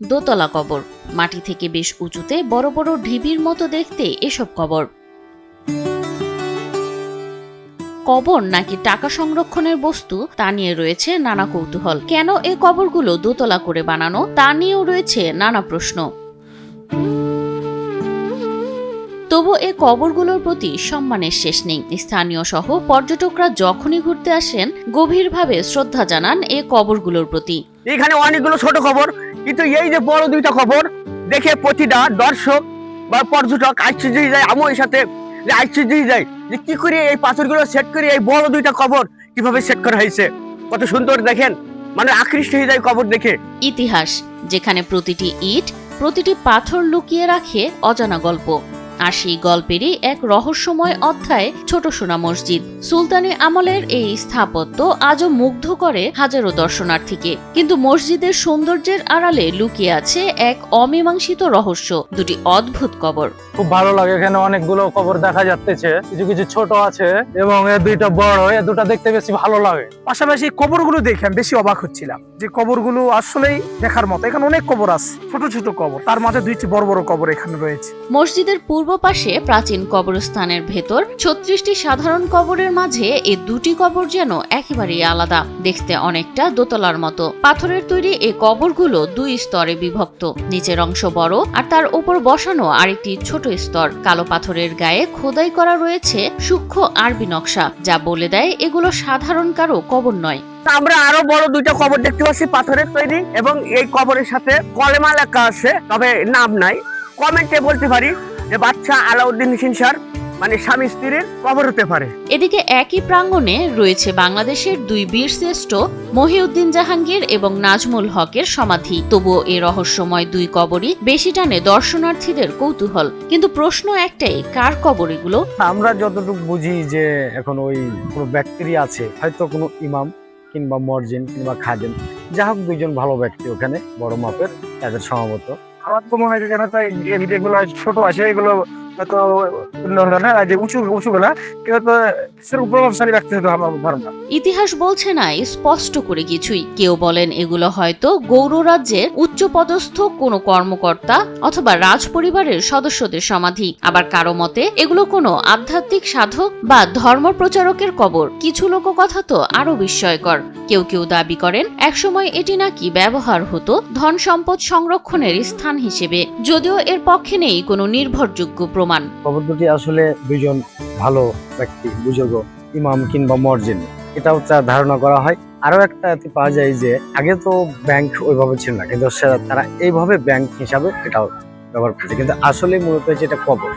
দোতলা কবর। মাটি থেকে বেশ উঁচুতে বড় বড় ঢিবির মতো দেখতে এসব কবর। কবর নাকি টাকা সংরক্ষণের বস্তু তা নিয়ে রয়েছে নানা কৌতূহল। কেন এই কবরগুলো দোতলা করে বানানো তা নিয়েও রয়েছে নানা প্রশ্ন। তবু এই কবরগুলোর প্রতি সম্মানের শেষ নেই। স্থানীয় সহ পর্যটকরা যখনই ঘুরতে আসেন গভীরভাবে শ্রদ্ধা জানান এই কবরগুলোর প্রতি। এখানে অনেকগুলো ছোট কবর, কিন্তু এই যে বড় দুইটা কবর দেখে প্রতিটা দর্শক বা পর্যটক আশ্চর্য হয়ে যায়। আমার সাথে আশ্চর্য হয়ে যায় যে কি করে এই পাথরগুলো সেট করে এই বড় দুইটা কবর কিভাবে সেট করা হয়েছে। কত সুন্দর দেখেন, মানে আকৃষ্ট হয়ে যায় কবর দেখে। ইতিহাস, যেখানে প্রতিটি ইট প্রতিটি পাথর লুকিয়ে রাখে অজানা গল্প। আর সেই গল্পেরই এক রহস্যময় অধ্যায় ছোট সোনা মসজিদ। সুলতানি আমলের এই স্থাপত্য আজও মুগ্ধ করে হাজারো দর্শনার্থীকে, কিন্তু মসজিদের সৌন্দর্যের আড়ালে লুকিয়ে আছে এক অমীমাংসিত রহস্য, দুটি অদ্ভুত কবর। খুব ভালো লাগে, এখানে অনেকগুলো কবর দেখা যাচ্ছে, কিছু কিছু ছোট আছে এবং এ দুইটা বড়, এ দুটা দেখতে বেশি ভালো লাগে। পাশাপাশি কবরগুলো দেখে আমি বেশি অবাক হচ্ছিলাম যে কবরগুলো আসলেই দেখার মতো। এখানে অনেক কবর আছে, ছোট ছোট কবর, তার মাঝে দুইটি বড় বড় কবর এখানে রয়েছে। মসজিদের পূর্ব পাশে প্রাচীন কবরস্থানের ভেতর 36টি সাধারণ কবরের মাঝে এই দুটি কবর যেন একেবারেই আলাদা, দেখতে অনেকটা দোতলার মতো। পাথরের তৈরি এই কবরগুলো দুই স্তরে বিভক্ত, নিচের অংশ বড় আর তার উপর বসানো আরেকটি ছোট স্তর। কালো পাথরের গায়ে খোদাই করা রয়েছে সূক্ষ্ম আরবি নকশা, যা বলে দেয় এগুলো সাধারণ কারো কবর নয়। আমরা আরো বড় দুইটা কবর দেখতে পাচ্ছি পাথরের তৈরি, এবং এই কবরের সাথে কলেমা লেখা আছে, তবে নাম নাই। কমেন্টে বলতে পারি যে বাচ্চা আলাউদ্দিন হিসিনসার মানে স্বামী স্ত্রীর কবর হতে পারে। এদিকে একই প্রাঙ্গণে রয়েছে বাংলাদেশের দুই বীরশ্রেষ্ঠ মহিউদ্দিন জাহাঙ্গীর এবং নাজমুল হকের সমাধি। তবুও এই রহস্যময় দুই কবরই বেশি টানে দর্শনার্থীদের কৌতূহল। কিন্তু প্রশ্ন একটাই, কার কবর এগুলো? আমরা যতটুকু বুঝি যে এখন ওই কোনো ব্যক্তি আছে, হয়তো কোনো ইমাম কিংবা মর্জিন কিংবা খাদেম, যা হোক দুইজন ভালো ব্যক্তি ওখানে বড় মাপের, তাদের সম্ভবত। আমার তো মনে হয় যে যেগুলো ছোট আছে এগুলো হয়তো যে উঁচু গুলা প্রভাবশালী রাখতে হতো আমার ধারণা। ইতিহাস বলছে না স্পষ্ট করে কিছুই। কেউ বলেন এগুলো হয়তো গৌর রাজ্যের উচ্চপদস্থ কোনো কর্মকর্তা অথবা রাজ পরিবারের সদস্যদের সমাধি। আবার কারো মতে এগুলো কোনো আধ্যাত্মিক সাধক বা ধর্ম প্রচারকের কবর। কিছু লোককথা তো আরো বিস্ময়কর। কেউ কেউ দাবি করেন একসময় এটি নাকি ব্যবহার হতো ধন সম্পদ সংরক্ষণের স্থান হিসেবে, যদিও এর পক্ষে নেই কোনো নির্ভরযোগ্য প্রমাণ। কবর দুটি আসলে দুইজন ভালো ব্যক্তি, বুজুর্গ, ইমাম কিংবা মর্জিন, এটাও ধারণা করা হয়। আরো একটা পাওয়া যায় যে আগে তো ব্যাংক ওইভাবে ছিল না, কিন্তু তারা এইভাবে ব্যাংক হিসাবে এটাও ব্যবহার করছে, কিন্তু আসলে মূলত হচ্ছে এটা কবর।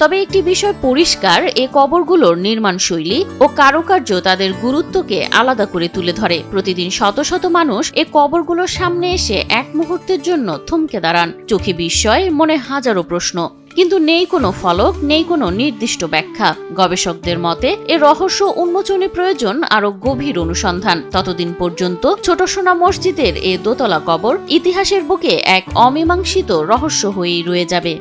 তবে একটি বিষয় পরিষ্কার, এ কবরগুলোর নির্মাণ শৈলী ও কারুকার্য তাদের গুরুত্বকে আলাদা করে তুলে ধরে। প্রতিদিন শত শত মানুষ এ কবরগুলোর সামনে এসে এক মুহূর্তের জন্য থমকে দাঁড়ান, চোখে বিস্ময়, মনে হাজারো প্রশ্ন। কিন্তু নেই কোনো ফলক, নেই কোনো নির্দিষ্ট ব্যাখ্যা। গবেষকদের মতে এ রহস্য উন্মোচনে প্রয়োজন আরো গভীর অনুসন্ধান। ততদিন পর্যন্ত ছোট সোনা মসজিদের এ দোতলা কবর ইতিহাসের বুকে এক অমীমাংসিত রহস্য হয়েই রয়ে যাবে।